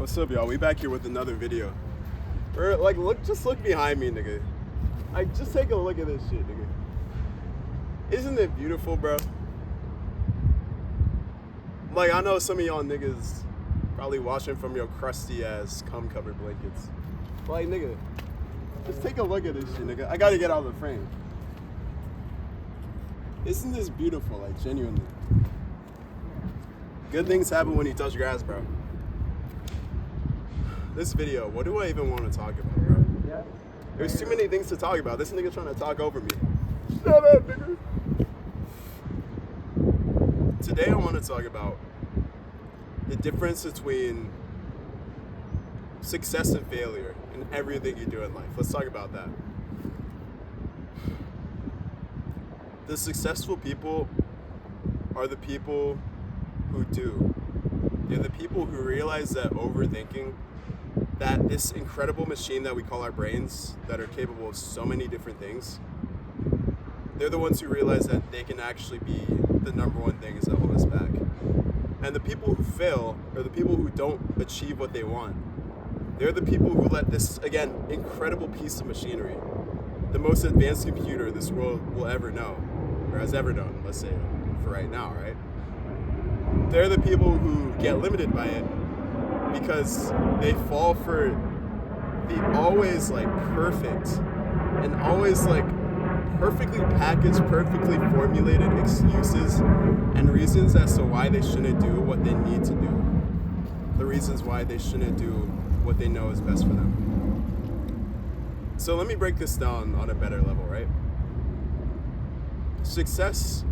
What's up, y'all? We back here with another video. Just look behind me, nigga. Just take a look at this shit, nigga. Isn't it beautiful, bro? I know some of y'all niggas probably watching from your crusty ass cum-covered blankets. Nigga, just take a look at this shit, nigga. I gotta get out of the frame. Isn't this beautiful, genuinely? Good things happen when you touch grass, bro. This video, what do I even want to talk about, bro? There's too many things to talk about. This nigga trying to talk over me. Shut up, nigga. Today I want to talk about the difference between success and failure in everything you do in life. Let's talk about that. The successful people are the people who do. They're the people who realize that overthinking, that this incredible machine that we call our brains, that are capable of so many different things, they're the ones who realize that they can actually be the number one things that hold us back. And the people who fail are the people who don't achieve what they want. They're the people who let this, again, incredible piece of machinery, the most advanced computer this world will ever know, or has ever known, let's say, for right now, right? They're the people who get limited by it because they fall for the always perfect and always perfectly packaged, perfectly formulated excuses and reasons as to why they shouldn't do what they need to do. The reasons why they shouldn't do what they know is best for them. So let me break this down on a better level, right? Success,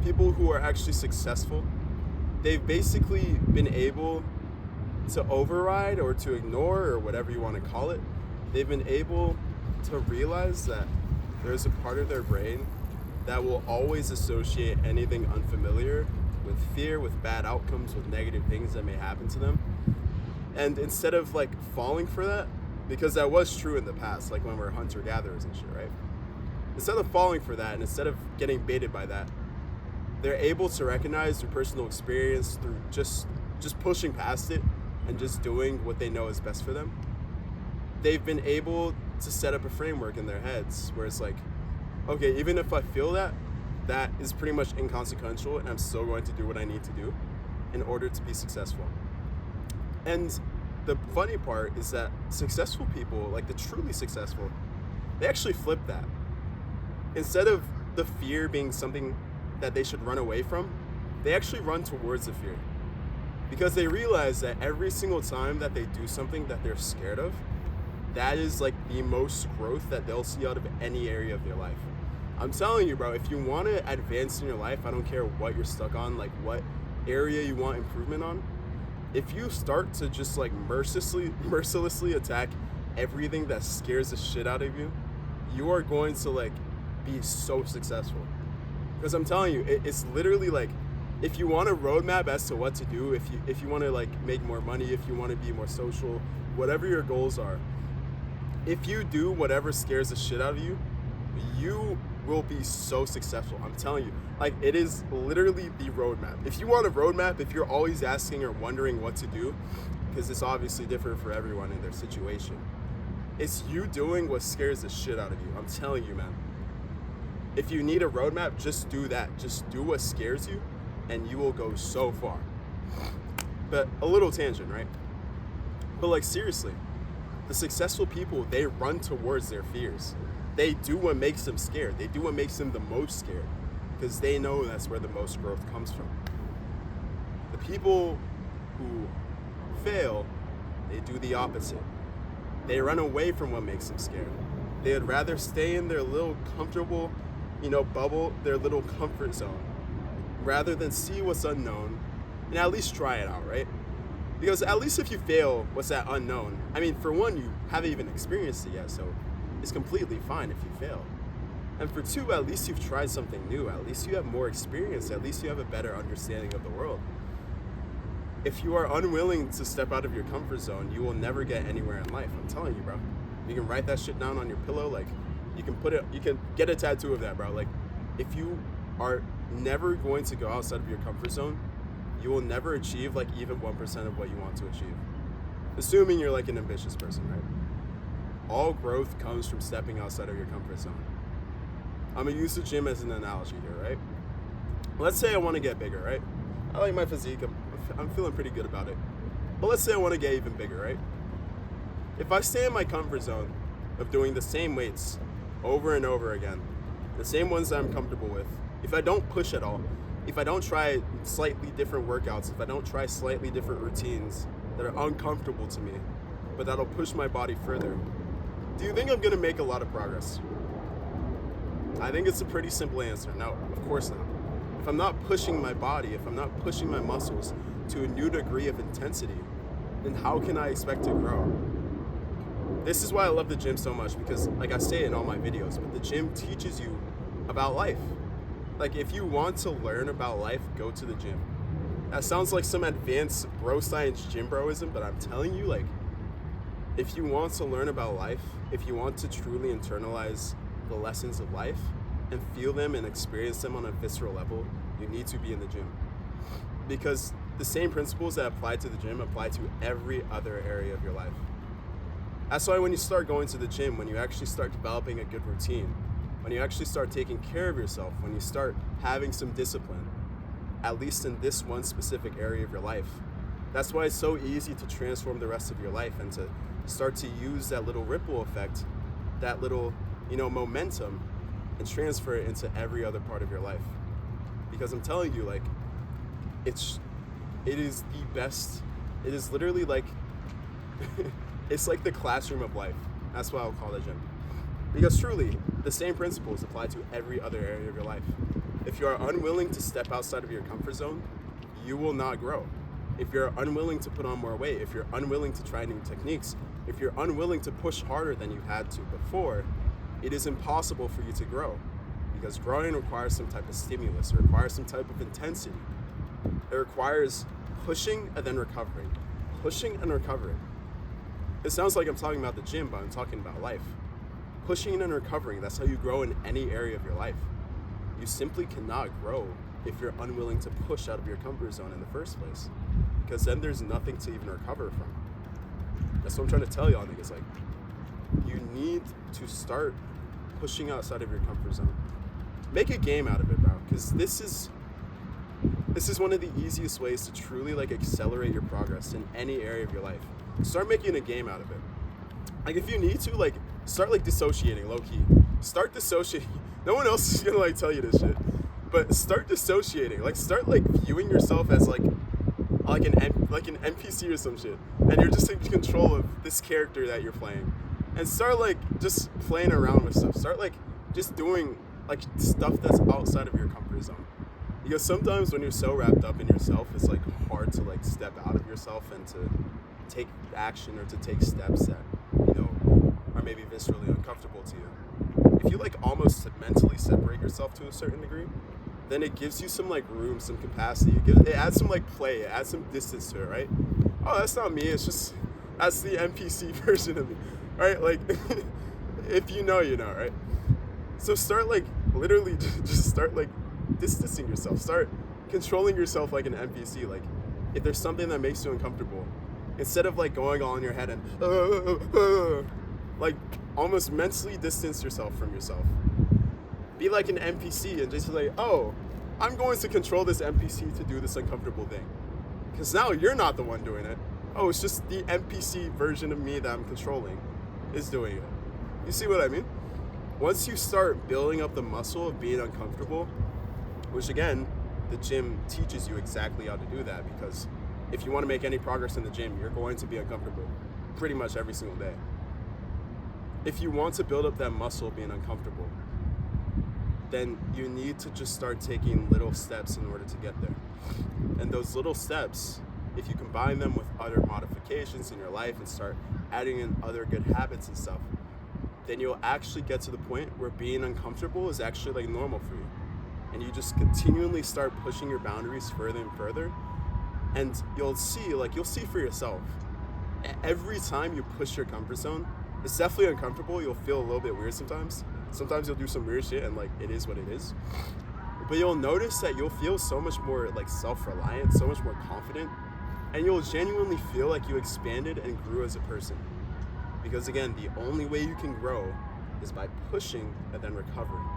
people who are actually successful, they've basically been able to override or to ignore, or whatever you want to call it. They've been able to realize that there's a part of their brain that will always associate anything unfamiliar with fear, with bad outcomes, with negative things that may happen to them. And instead of falling for that, because that was true in the past, when we were hunter-gatherers and shit, right? Instead of falling for that, and instead of getting baited by that, they're able to recognize through personal experience, through just pushing past it and just doing what they know is best for them. They've been able to set up a framework in their heads where it's okay, even if I feel that is pretty much inconsequential, and I'm still going to do what I need to do in order to be successful. And the funny part is that successful people, the truly successful, they actually flip that. Instead of the fear being something that they should run away from, they actually run towards the fear. Because they realize that every single time that they do something that they're scared of, that is the most growth that they'll see out of any area of their life. I'm telling you, bro, if you want to advance in your life, I don't care what you're stuck on, what area you want improvement on. If you start to just mercilessly attack everything that scares the shit out of you, you are going to be so successful. Because I'm telling you, it's literally if you want a roadmap as to what to do, if you want to make more money, if you want to be more social, whatever your goals are, if you do whatever scares the shit out of you, you will be so successful. I'm telling you, it is literally the roadmap. If you want a roadmap, if you're always asking or wondering what to do, because it's obviously different for everyone in their situation, it's you doing what scares the shit out of you. I'm telling you, man. If you need a roadmap, just do that. Just do what scares you, and you will go so far. But a little tangent, right? But seriously, the successful people, they run towards their fears. They do what makes them scared. They do what makes them the most scared, because they know that's where the most growth comes from. The people who fail, they do the opposite. They run away from what makes them scared. They'd rather stay in their little comfortable, bubble, their little comfort zone, rather than see what's unknown and at least try it out, right? Because at least if you fail, what's that unknown? I mean, for one, you haven't even experienced it yet, so it's completely fine if you fail. And for two, at least you've tried something new. At least you have more experience. At least you have a better understanding of the world. If you are unwilling to step out of your comfort zone, you will never get anywhere in life. I'm telling you, bro. You can write that shit down on your pillow. You can get a tattoo of that, bro. If you are never going to go outside of your comfort zone, you will never achieve even 1% of what you want to achieve. assuming you're like an ambitious person, right? All growth comes from stepping outside of your comfort zone. I'm gonna use the gym as an analogy here, right? Let's say I want to get bigger, right? I like my physique. I'm feeling pretty good about it. But let's say I want to get even bigger, right? If I stay in my comfort zone of doing the same weights over and over again, the same ones that I'm comfortable with, if I don't push at all, if I don't try slightly different workouts, if I don't try slightly different routines that are uncomfortable to me, but that'll push my body further, do you think I'm gonna make a lot of progress? I think it's a pretty simple answer. No, of course not. If I'm not pushing my body, if I'm not pushing my muscles to a new degree of intensity, then how can I expect to grow? This is why I love the gym so much, because like I say in all my videos, but the gym teaches you about life. Like if you want to learn about life, go to the gym. That sounds like some advanced bro science gym broism, but I'm telling you, like, if you want to learn about life, if you want to truly internalize the lessons of life and feel them and experience them on a visceral level, you need to be in the gym. Because the same principles that apply to the gym apply to every other area of your life. That's why when you start going to the gym, when you actually start developing a good routine, when you actually start taking care of yourself, when you start having some discipline, at least in this one specific area of your life, that's why it's so easy to transform the rest of your life and to start to use that little ripple effect, that little, momentum, and transfer it into every other part of your life. Because I'm telling you, like, it is the best. It is literally like, it's like the classroom of life. That's why I'll call it gym. Because truly, the same principles apply to every other area of your life. If you are unwilling to step outside of your comfort zone, you will not grow. If you're unwilling to put on more weight, if you're unwilling to try new techniques, if you're unwilling to push harder than you had to before, it is impossible for you to grow. Because growing requires some type of stimulus, it requires some type of intensity. It requires pushing and then recovering. Pushing and recovering. It sounds like I'm talking about the gym, but I'm talking about life. Pushing and recovering, that's how you grow in any area of your life. You simply cannot grow if you're unwilling to push out of your comfort zone in the first place. Because then there's nothing to even recover from. That's what I'm trying to tell y'all niggas. Like, you need to start pushing outside of your comfort zone. Make a game out of it, bro. Because this is one of the easiest ways to truly like accelerate your progress in any area of your life. Start making a game out of it. Like if you need to, like start like dissociating low key. Start dissociating. No one else is gonna like tell you this shit. But start dissociating. Like start like viewing yourself as like an NPC or some shit, and you're just in control of this character that you're playing. And start like just playing around with stuff. Start like just doing like stuff that's outside of your comfort zone. Because sometimes when you're so wrapped up in yourself, it's like hard to like step out of yourself and to take action or to take steps that, are maybe viscerally uncomfortable to you. If you like almost mentally separate yourself to a certain degree, then it gives you some like room, some capacity. It adds some like play, it adds some distance to it, right? Oh, that's not me, it's just, that's the NPC version of me, right? Like, if you know, right? So start like, literally just start like distancing yourself. Start controlling yourself like an NPC. Like, if there's something that makes you uncomfortable, instead of like going all in your head and like almost mentally distance yourself from yourself. Be like an NPC and just like, oh, I'm going to control this NPC to do this uncomfortable thing. Because now you're not the one doing it. Oh, it's just the NPC version of me that I'm controlling is doing it. You see what I mean? Once you start building up the muscle of being uncomfortable, which again, the gym teaches you exactly how to do that, because if you want to make any progress in the gym, you're going to be uncomfortable pretty much every single day. If you want to build up that muscle of being uncomfortable, then you need to just start taking little steps in order to get there. And those little steps, if you combine them with other modifications in your life and start adding in other good habits and stuff, then you'll actually get to the point where being uncomfortable is actually like normal for you. And you just continually start pushing your boundaries further and further. And you'll see for yourself, every time you push your comfort zone, it's definitely uncomfortable. You'll feel a little bit weird sometimes. Sometimes you'll do some weird shit and like, it is what it is. But you'll notice that you'll feel so much more like self-reliant, so much more confident And you'll genuinely feel like you expanded and grew as a person. Because again, the only way you can grow is by pushing and then recovering.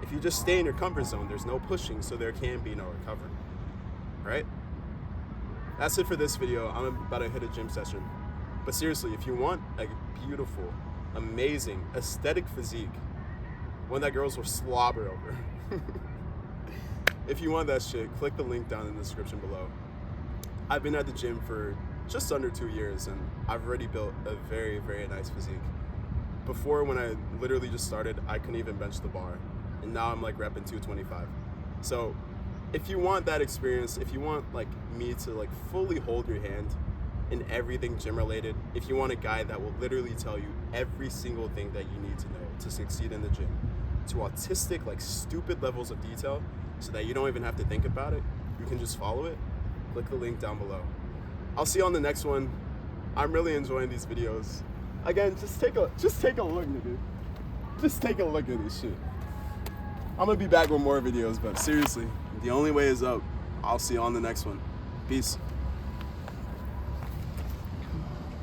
If you just stay in your comfort zone, there's no pushing, so there can be no recovery. Right? That's it for this video. I'm about to hit a gym session. But seriously, if you want a beautiful, amazing, aesthetic physique, one that girls will slobber over, if you want that shit, click the link down in the description below. I've been at the gym for just under 2 years, and I've already built a very, very nice physique. Before, when I literally just started, I couldn't even bench the bar, and now I'm like repping 225. So if you want that experience, if you want like me to like fully hold your hand in everything gym related, if you want a guy that will literally tell you every single thing that you need to know to succeed in the gym, to autistic, like stupid levels of detail, so that you don't even have to think about it, you can just follow it, click the link down below. I'll see you on the next one. I'm really enjoying these videos. Again, just take a look, nigga. Just take a look at this shit. I'm gonna be back with more videos, but seriously, the only way is up. I'll see you on the next one. Peace.